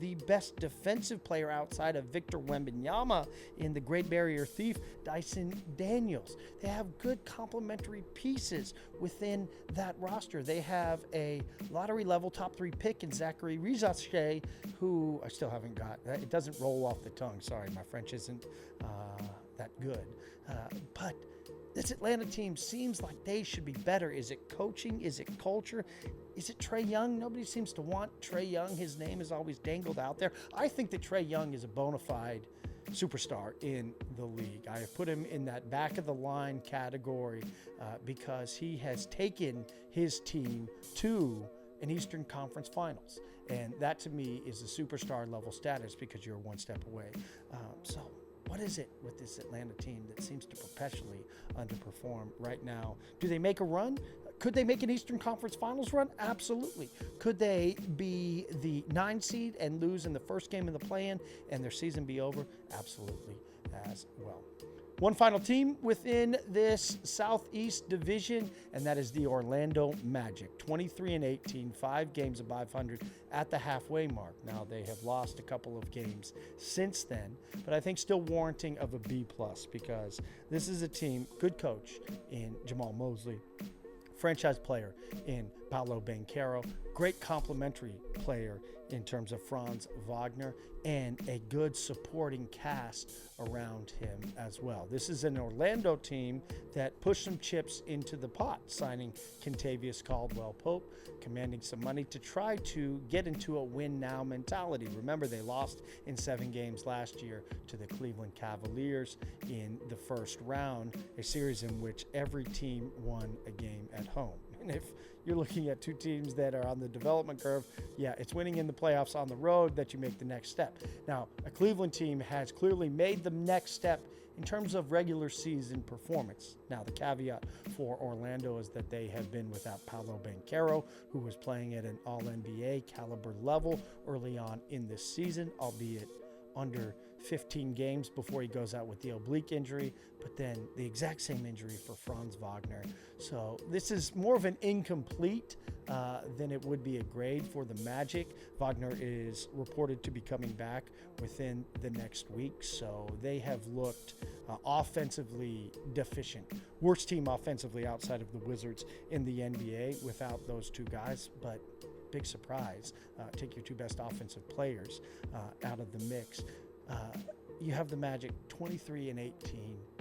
Speaker 1: the best defensive player outside of Victor Wembanyama in the Great Barrier Thief, Dyson Daniels. They have good complementary pieces within that roster. They have a lottery level top 3 pick in Zachary Rizache, who I still haven't got. It doesn't roll off the tongue. Sorry, my French isn't that good. But this Atlanta team seems like they should be better. Is it coaching? Is it culture? Is it Trae Young? Nobody seems to want Trae Young. His name is always dangled out there. I think that Trae Young is a bona fide superstar in the league. I have put him in that back of the line category because he has taken his team to an Eastern Conference Finals. And that to me is a superstar level status because you're one step away. So what is it with this Atlanta team that seems to perpetually underperform right now? Do they make a run? Could they make an Eastern Conference Finals run? Absolutely. Could they be the 9 seed and lose in the first game of the play-in and their season be over? Absolutely as well. One final team within this Southeast Division, and that is the Orlando Magic. 23-18, 5 games of 500 at the halfway mark. Now, they have lost a couple of games since then, but I think still warranting of a B+, because this is a team, good coach in Jamal Mosley, franchise player in Paolo Banchero, great complementary player in terms of Franz Wagner, and a good supporting cast around him as well. This is an Orlando team that pushed some chips into the pot, signing Kentavious Caldwell-Pope, commanding some money to try to get into a win-now mentality. Remember, they lost in 7 games last year to the Cleveland Cavaliers in the first round, a series in which every team won a game at home. And if you're looking at two teams that are on the development curve, yeah, it's winning in the playoffs on the road that you make the next step. Now, a Cleveland team has clearly made the next step in terms of regular season performance. Now, the caveat for Orlando is that they have been without Paolo Banchero, who was playing at an All-NBA caliber level early on in this season, albeit under 15 games before he goes out with the oblique injury, but then the exact same injury for Franz Wagner. So this is more of an incomplete than it would be a grade for the Magic. Wagner is reported to be coming back within the next week, so they have looked offensively deficient. Worst team offensively outside of the Wizards in the NBA without those two guys, but big surprise. Take your two best offensive players out of the mix. You have the Magic 23-18,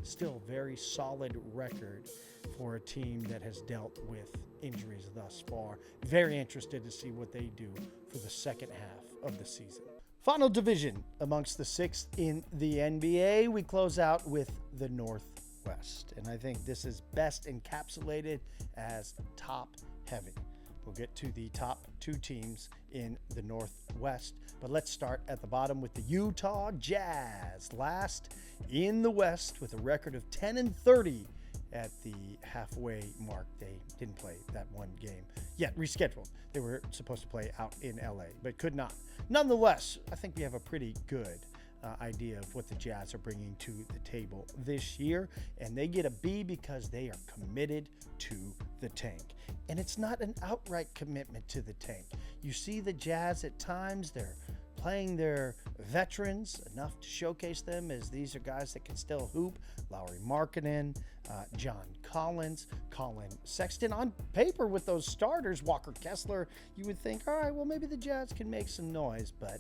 Speaker 1: still very solid record for a team that has dealt with injuries thus far. Very interested to see what they do for the second half of the season. Final division amongst the 6th in the NBA. We close out with the Northwest, and I think this is best encapsulated as top heavy. We'll get to the top 2 teams in the Northwest, but let's start at the bottom with the Utah Jazz. Last in the West with a record of 10-30 at the halfway mark. They didn't play that one game yet, rescheduled. They were supposed to play out in LA, but could not. Nonetheless, I think we have a pretty good idea of what the Jazz are bringing to the table this year, and they get a B because they are committed to the tank. And it's not an outright commitment to the tank. You see the Jazz at times, they're playing their veterans enough to showcase them as these are guys that can still hoop. Lauri Markkanen, John Collins, Colin Sexton. On paper with those starters, Walker Kessler, you would think, all right, well, maybe the Jazz can make some noise, but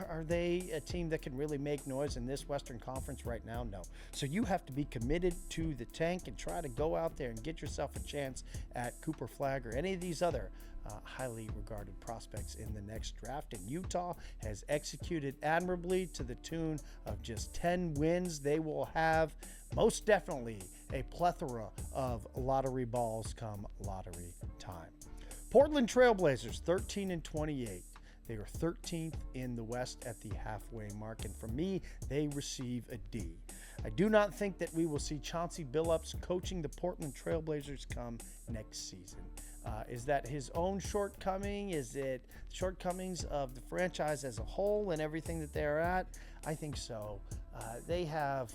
Speaker 1: are they a team that can really make noise in this Western Conference right now? No. So you have to be committed to the tank and try to go out there and get yourself a chance at Cooper Flagg or any of these other highly regarded prospects in the next draft. And Utah has executed admirably to the tune of just 10 wins. They will have most definitely a plethora of lottery balls come lottery time. Portland Trailblazers 13-28. They are 13th in the West at the halfway mark, and for me, they receive a D. I do not think that we will see Chauncey Billups coaching the Portland Trailblazers come next season. Is that his own shortcoming? Is it shortcomings of the franchise as a whole and everything that they're at? I think so. They have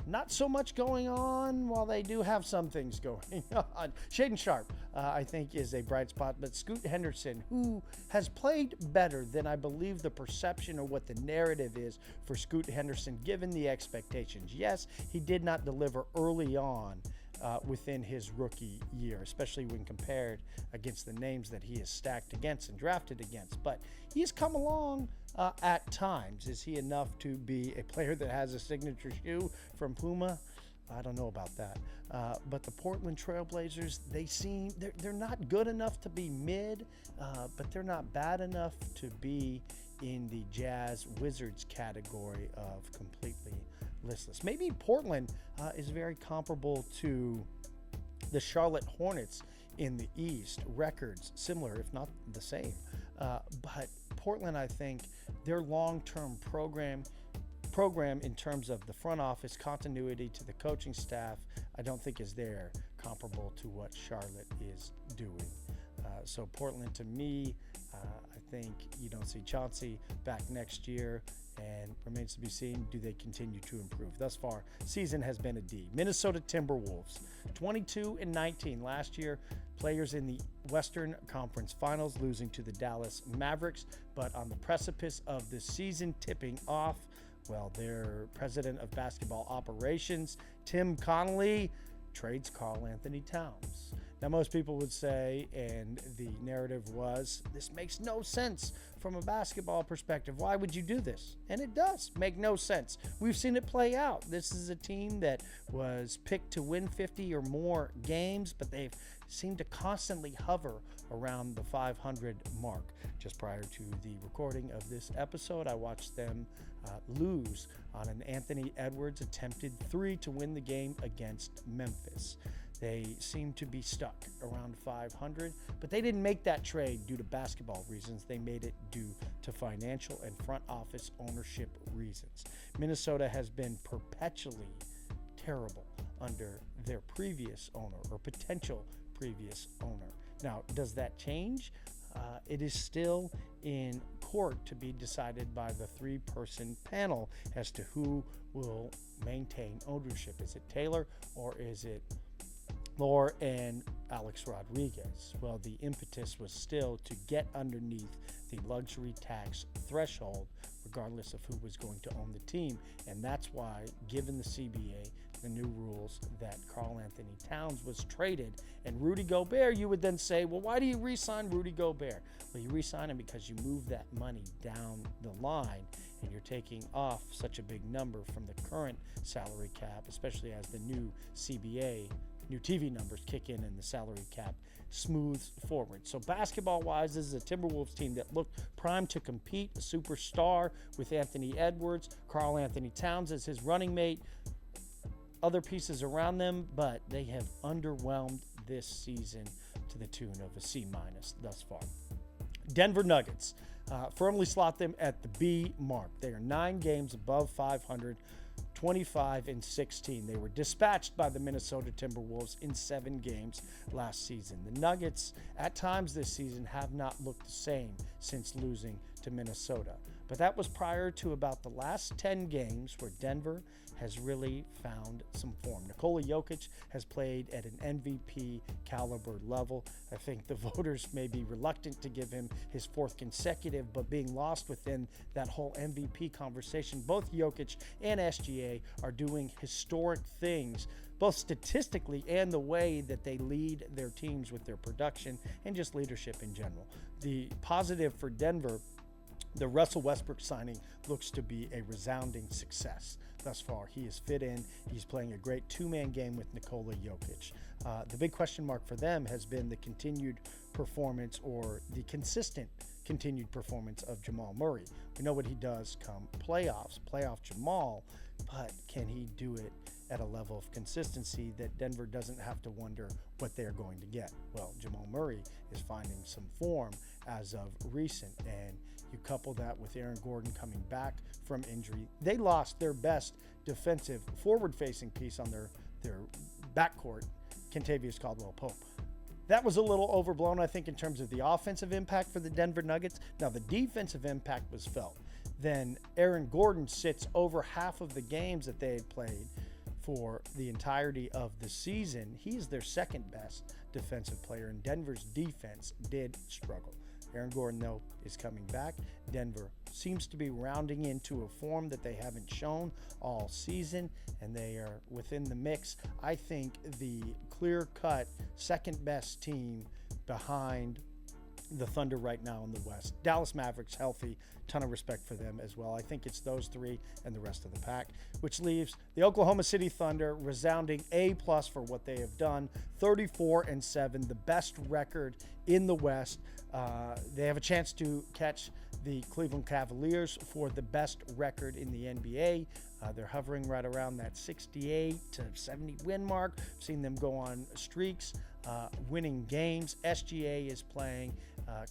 Speaker 1: not so much going on, while they do have some things going on. Shaedon Sharpe, I think, is a bright spot, but Scoot Henderson, who has played better than I believe the perception or what the narrative is for Scoot Henderson, given the expectations. Yes, he did not deliver early on within his rookie year, especially when compared against the names that he is stacked against and drafted against. But he's come along at times. Is he enough to be a player that has a signature shoe from Puma? I don't know about that. But the Portland Trailblazers, they're not good enough to be mid, but they're not bad enough to be in the Jazz Wizards category of completely listless. Maybe Portland is very comparable to the Charlotte Hornets in the East. Records similar, if not the same. But Portland, I think, their long-term program in terms of the front office continuity to the coaching staff, I don't think is there comparable to what Charlotte is doing. So Portland, to me, I think you don't see Chauncey back next year, and remains to be seen, do they continue to improve? Thus far, season has been a D. Minnesota Timberwolves, 22-19 last year. Players in the Western Conference Finals, losing to the Dallas Mavericks, but on the precipice of the season tipping off, well, their president of basketball operations, Tim Connolly, trades Karl Anthony Towns. Now, most people would say, and the narrative was, this makes no sense from a basketball perspective. Why would you do this? And it does make no sense. We've seen it play out. This is a team that was picked to win 50 or more games, but they've seemed to constantly hover around the 500 mark. Just prior to the recording of this episode, I watched them lose on an Anthony Edwards attempted three to win the game against Memphis. They seem to be stuck around 500, but they didn't make that trade due to basketball reasons. They made it due to financial and front office ownership reasons. Minnesota has been perpetually terrible under their previous owner or potential previous owner. Now, does that change? It is still in court to be decided by the three-person panel as to who will maintain ownership. Is it Taylor or is it Lore and Alex Rodriguez? Well, the impetus was still to get underneath the luxury tax threshold, regardless of who was going to own the team. And that's why, given the CBA, the new rules, that Karl Anthony Towns was traded. And Rudy Gobert, you would then say, well, why do you re-sign Rudy Gobert? Well, you re-sign him because you move that money down the line, and you're taking off such a big number from the current salary cap, especially as the new CBA, new TV numbers kick in and the salary cap smooths forward. So basketball-wise, this is a Timberwolves team that looked primed to compete, a superstar with Anthony Edwards, Karl Anthony Towns as his running mate, other pieces around them, but they have underwhelmed this season to the tune of a C- thus far. Denver Nuggets firmly slot them at the B mark. They are 9 games above 500, 25-16. They were dispatched by the Minnesota Timberwolves in 7 games last season. The Nuggets, at times this season, have not looked the same since losing to Minnesota. But that was prior to about the last 10 games where Denver has really found some form. Nikola Jokic has played at an MVP caliber level. I think the voters may be reluctant to give him his 4th consecutive, but being lost within that whole MVP conversation, both Jokic and SGA are doing historic things, both statistically and the way that they lead their teams with their production and just leadership in general. The positive for Denver, the Russell Westbrook signing looks to be a resounding success thus far. He is fit in. He's playing a great 2-man game with Nikola Jokic. The big question mark for them has been the continued performance, or the consistent continued performance, of Jamal Murray. We know what he does come playoffs, playoff Jamal, but can he do it at a level of consistency that Denver doesn't have to wonder what they're going to get? Well, Jamal Murray is finding some form as of recent, and you couple that with Aaron Gordon coming back from injury. They lost their best defensive forward-facing piece on their backcourt, Kentavious Caldwell-Pope. That was a little overblown, I think, in terms of the offensive impact for the Denver Nuggets. Now, the defensive impact was felt. Then Aaron Gordon sits over half of the games that they had played for the entirety of the season. He's their second best defensive player, and Denver's defense did struggle. Aaron Gordon, though, is coming back. Denver seems to be rounding into a form that they haven't shown all season, and they are within the mix. I think the clear-cut second-best team behind the Thunder right now in the West. Dallas Mavericks healthy, ton of respect for them as well. I think it's those three and the rest of the pack, which leaves the Oklahoma City Thunder resounding A+ for what they have done. 34-7, the best record in the West. They have a chance to catch the Cleveland Cavaliers for the best record in the NBA. They're hovering right around that 68 to 70 win mark. I've seen them go on streaks, winning games. SGA is playing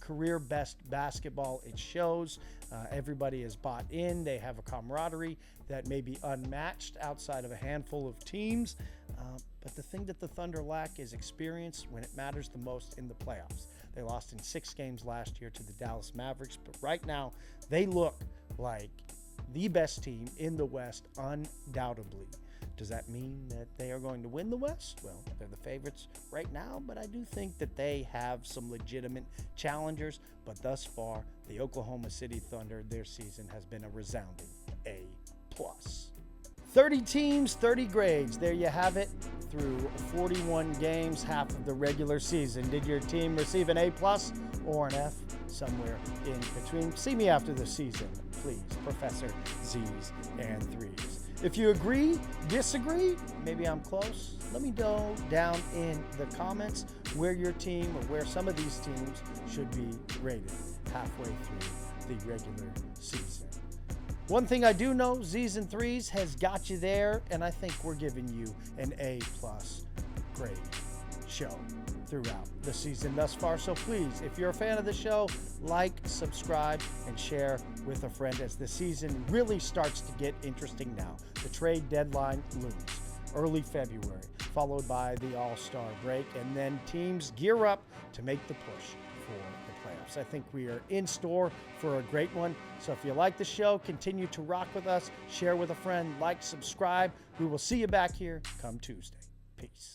Speaker 1: career best basketball. It shows. Everybody is bought in. They have a camaraderie that may be unmatched outside of a handful of teams. But the thing that the Thunder lack is experience when it matters the most in the playoffs. They lost in 6 games last year to the Dallas Mavericks, but right now they look like the best team in the West, undoubtedly. Does that mean that they are going to win the West? Well, they're the favorites right now, but I do think that they have some legitimate challengers. But thus far, the Oklahoma City Thunder, their season has been a resounding A+. 30 teams, 30 grades. There you have it. Through 41 games, half of the regular season. Did your team receive an A+ or an F? Somewhere in between. See me after the season, please. Professor Z's and 3's. If you agree, disagree, maybe I'm close, let me know down in the comments where your team or where some of these teams should be rated halfway through the regular season. One thing I do know, Z's and 3's has got you there, and I think we're giving you an A+ grade show throughout the season thus far. So please, if you're a fan of the show, like, subscribe, and share with a friend as the season really starts to get interesting now. The trade deadline looms early February, followed by the All-Star break, and then teams gear up to make the push for the playoffs. I think we are in store for a great one. So if you like the show, continue to rock with us, share with a friend, like, subscribe. We will see you back here come Tuesday. Peace.